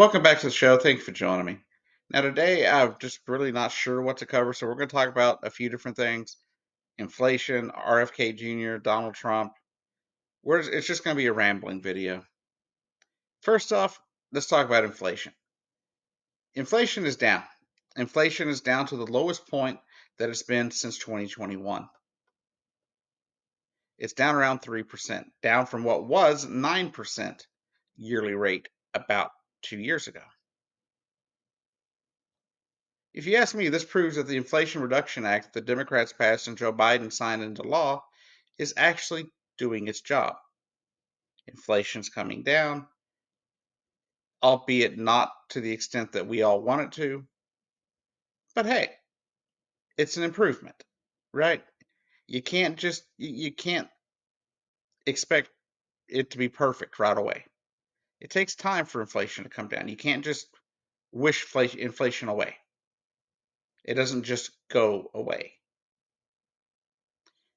Welcome back to the show. Thank you for joining me. Now, today I'm just really not sure what to cover, so we're going to talk about a few different things: inflation, RFK Jr., Donald Trump. It's just going to be a rambling video. First off, let's talk about inflation. Inflation is down. Inflation is down to the lowest point that it's been since 2021. It's down around 3%, down from what was 9% yearly rate about 2 years ago. If you ask me, this proves that the Inflation Reduction Act the Democrats passed and Joe Biden signed into law is actually doing its job. Inflation's coming down, albeit not to the extent that we all want it to. But hey, it's an improvement, right? You can't expect it to be perfect right away. It takes time for inflation to come down. You can't just wish inflation away. It doesn't just go away.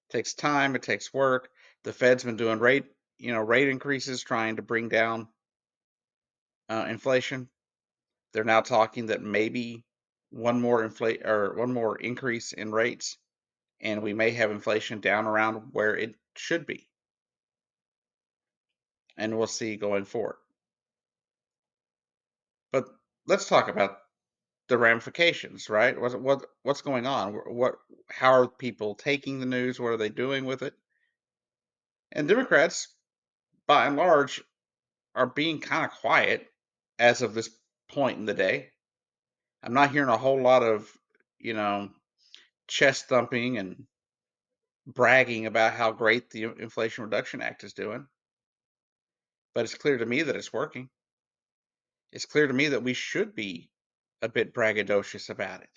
It takes time, it takes work. The Fed's been doing rate increases trying to bring down inflation. They're now talking that maybe one more increase in rates, and we may have inflation down around where it should be, and we'll see going forward. But let's talk about the ramifications, right? What's going on? How are people taking the news? What are they doing with it? And Democrats, by and large, are being kind of quiet as of this point in the day. I'm not hearing a whole lot of, you know, chest thumping and bragging about how great the Inflation Reduction Act is doing. But it's clear to me that it's working. It's clear to me that we should be a bit braggadocious about it.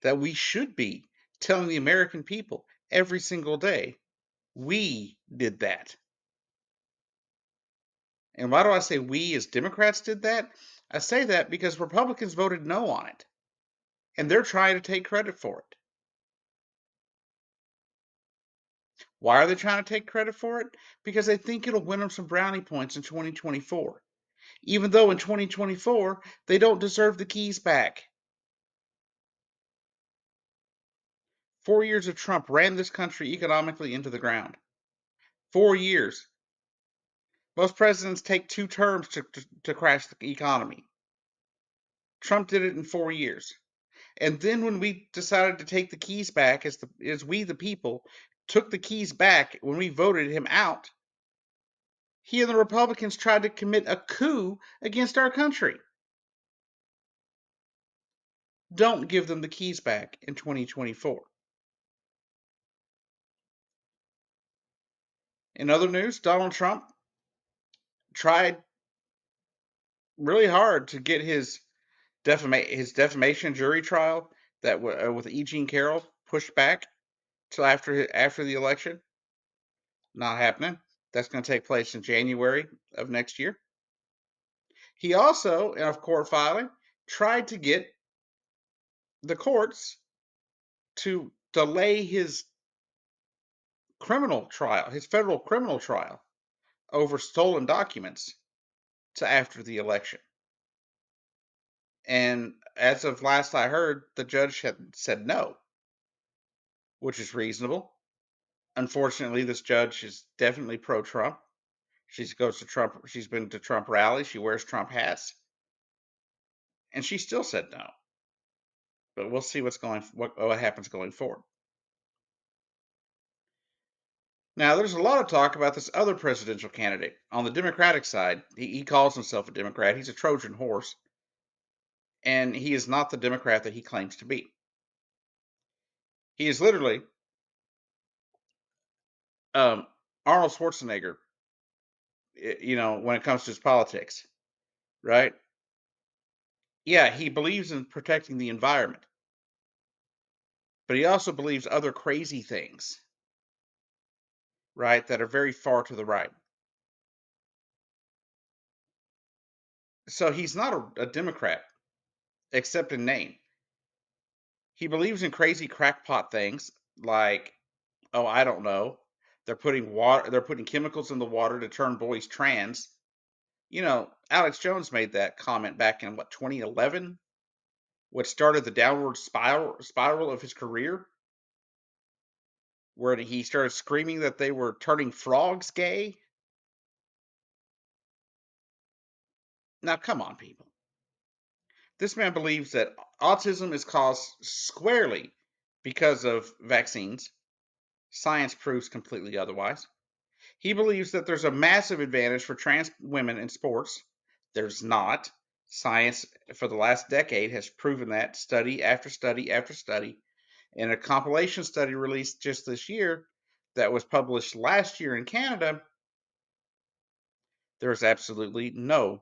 That we should be telling the American people every single day, we did that. And why do I say we as Democrats did that? I say that because Republicans voted no on it. And they're trying to take credit for it. Why are they trying to take credit for it? Because they think it'll win them some brownie points in 2024. Even though in 2024, they don't deserve the keys back. 4 years of Trump ran this country economically into the ground. 4 years. Most presidents take 2 terms to crash the economy. Trump did it in 4 years. And then when we decided to take the keys back, as we the people took the keys back when we voted him out, he and the Republicans tried to commit a coup against our country. Don't give them the keys back in 2024. In other news, Donald Trump tried really hard to get his defamation jury trial that with E. Jean Carroll pushed back till after the election. Not happening. That's going to take place in January of next year. He also, in a court filing, tried to get the courts to delay his federal criminal trial over stolen documents to after the election. And as of last I heard, the judge had said no, which is reasonable. Unfortunately, this judge is definitely pro-Trump. She goes to Trump. She's been to Trump rallies. She wears Trump hats, and she still said no. But we'll see what happens going forward. Now, there's a lot of talk about this other presidential candidate on the Democratic side. He calls himself a Democrat. He's a Trojan horse, and he is not the Democrat that he claims to be. He is literally Arnold Schwarzenegger, when it comes to his politics, right? Yeah, he believes in protecting the environment, but he also believes other crazy things, right, that are very far to the right. So he's not a Democrat, except in name. He believes in crazy crackpot things like, oh, I don't know, they're putting chemicals in the water to turn boys trans. Alex Jones made that comment back in what 2011, which started the downward spiral of his career, where he started screaming that they were turning frogs gay. Now, come on, people. This man believes that autism is caused squarely because of vaccines. Science proves completely otherwise. He believes that there's a massive advantage for trans women in sports. There's not. Science for the last decade has proven that study after study after study. In a compilation study released just this year that was published last year in Canada, there's absolutely no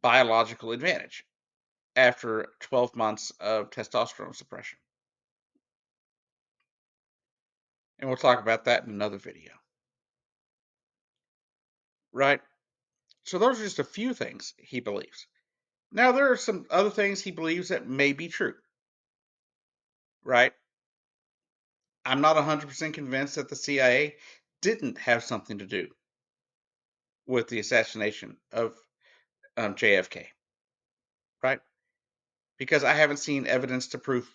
biological advantage after 12 months of testosterone suppression. And we'll talk about that in another video. Right? So those are just a few things he believes. Now, there are some other things he believes that may be true. Right? I'm not 100% convinced that the CIA didn't have something to do with the assassination of JFK. Right? Because I haven't seen evidence to prove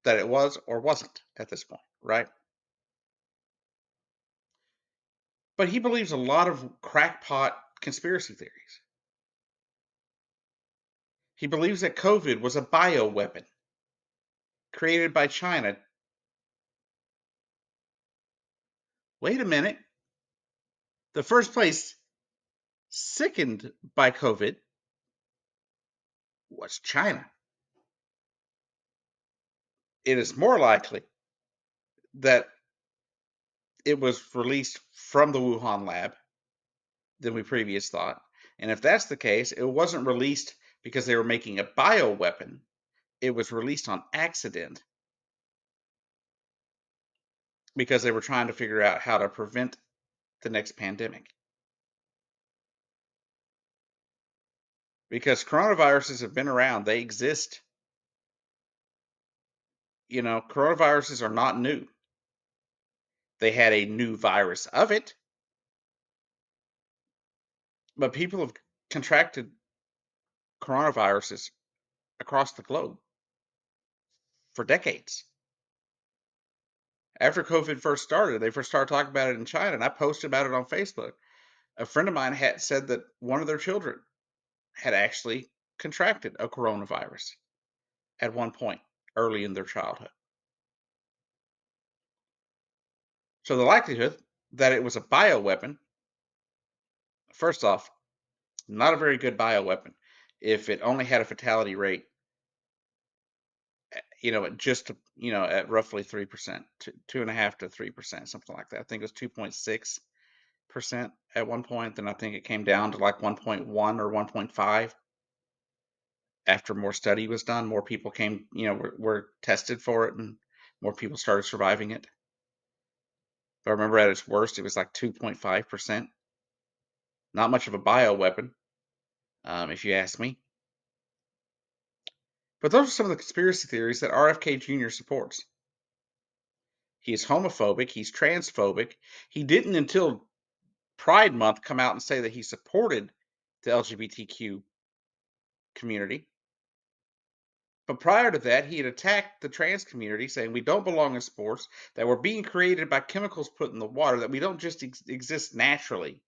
that it was or wasn't at this point. Right? But he believes a lot of crackpot conspiracy theories. He believes that COVID was a bioweapon created by China. Wait a minute. The first place sickened by COVID was China. It is more likely that it was released from the Wuhan lab than we previously thought. And if that's the case, it wasn't released because they were making a bioweapon. It was released on accident because they were trying to figure out how to prevent the next pandemic. Because coronaviruses have been around, they exist. Coronaviruses are not new. They had a new virus of it, but people have contracted coronaviruses across the globe for decades. After COVID first started, they first started talking about it in China, and I posted about it on Facebook. A friend of mine had said that one of their children had actually contracted a coronavirus at one point early in their childhood. So the likelihood that it was a bioweapon, first off, not a very good bioweapon. If it only had a fatality rate, at roughly 3%, 2.5 to 3%, something like that. I think it was 2.6% at one point. Then I think it came down to like 1.1 or 1.5. After more study was done, more people were tested for it, and more people started surviving it. But I remember at its worst, it was like 2.5%. Not much of a bioweapon, if you ask me. But those are some of the conspiracy theories that RFK Jr. supports. He is homophobic. He's transphobic. He didn't until Pride Month come out and say that he supported the LGBTQ community. But prior to that, he had attacked the trans community, saying we don't belong in sports, that we're being created by chemicals put in the water, that we don't just exist naturally.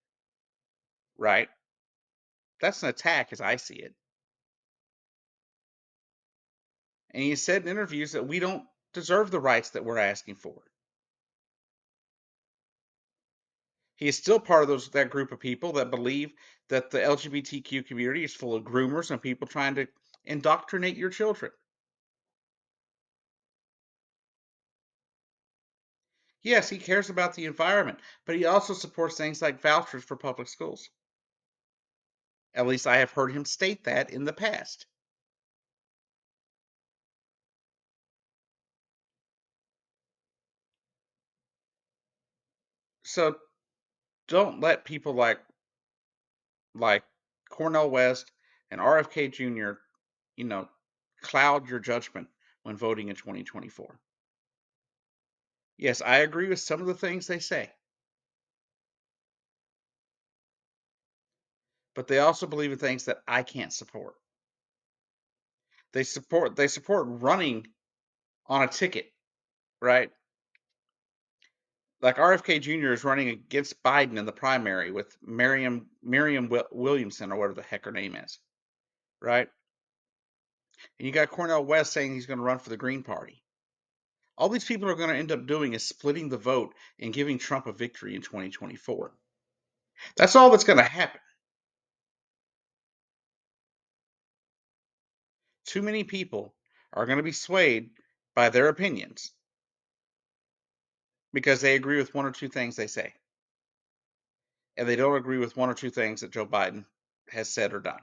Right? That's an attack as I see it. And he said in interviews that we don't deserve the rights that we're asking for. He is still part of that group of people that believe that the LGBTQ community is full of groomers and people trying to indoctrinate your children. Yes, he cares about the environment, but he also supports things like vouchers for public schools. At least I have heard him state that in the past. So don't let people like Cornel West and RFK Jr., cloud your judgment when voting in 2024. Yes, I agree with some of the things they say. but they also believe in things that I can't support. They support running on a ticket, right? Like RFK Jr. is running against Biden in the primary with Miriam Williamson or whatever the heck her name is, right? And you got Cornel West saying he's going to run for the Green Party. All these people are going to end up doing is splitting the vote and giving Trump a victory in 2024. That's all that's going to happen. Too many people are going to be swayed by their opinions because they agree with one or two things they say, and they don't agree with one or two things that Joe Biden has said or done.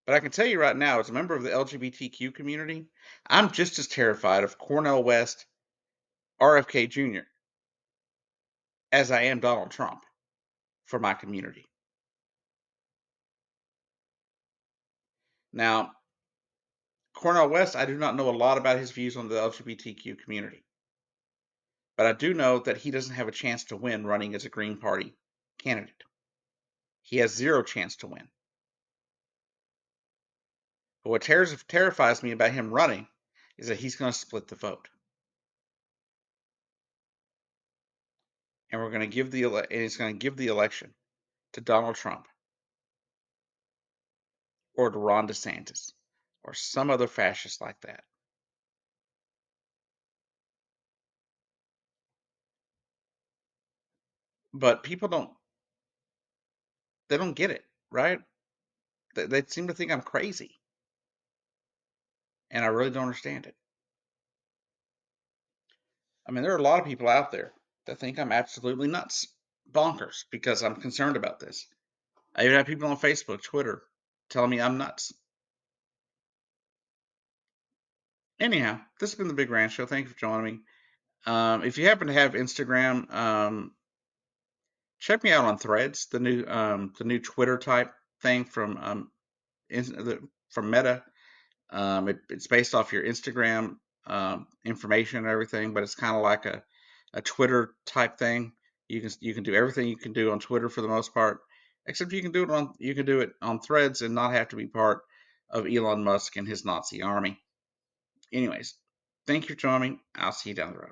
But I can tell you right now, as a member of the LGBTQ community, I'm just as terrified of Cornel West, RFK Jr., as I am Donald Trump for my community. Now, Cornel West, I do not know a lot about his views on the LGBTQ community, but I do know that he doesn't have a chance to win running as a Green Party candidate. He has zero chance to win. But what terrifies me about him running is that he's going to split the vote, and we're going to give and he's going to give the election to Donald Trump or to Ron DeSantis or some other fascist like that. But people don't get it, right? They seem to think I'm crazy, and I really don't understand it. I mean, there are a lot of people out there that think I'm absolutely nuts, bonkers, because I'm concerned about this. I even have people on Facebook, Twitter, telling me I'm nuts. Anyhow, this has been the Big Ranch Show. Thank you for joining me. If you happen to have Instagram, check me out on Threads, the new Twitter type thing from Meta. It's based off your Instagram information and everything, but it's kind of like a Twitter type thing. You can do everything you can do on Twitter for the most part, except you can do it on Threads and not have to be part of Elon Musk and his Nazi army. Anyways, thank you for joining me. I'll see you down the road.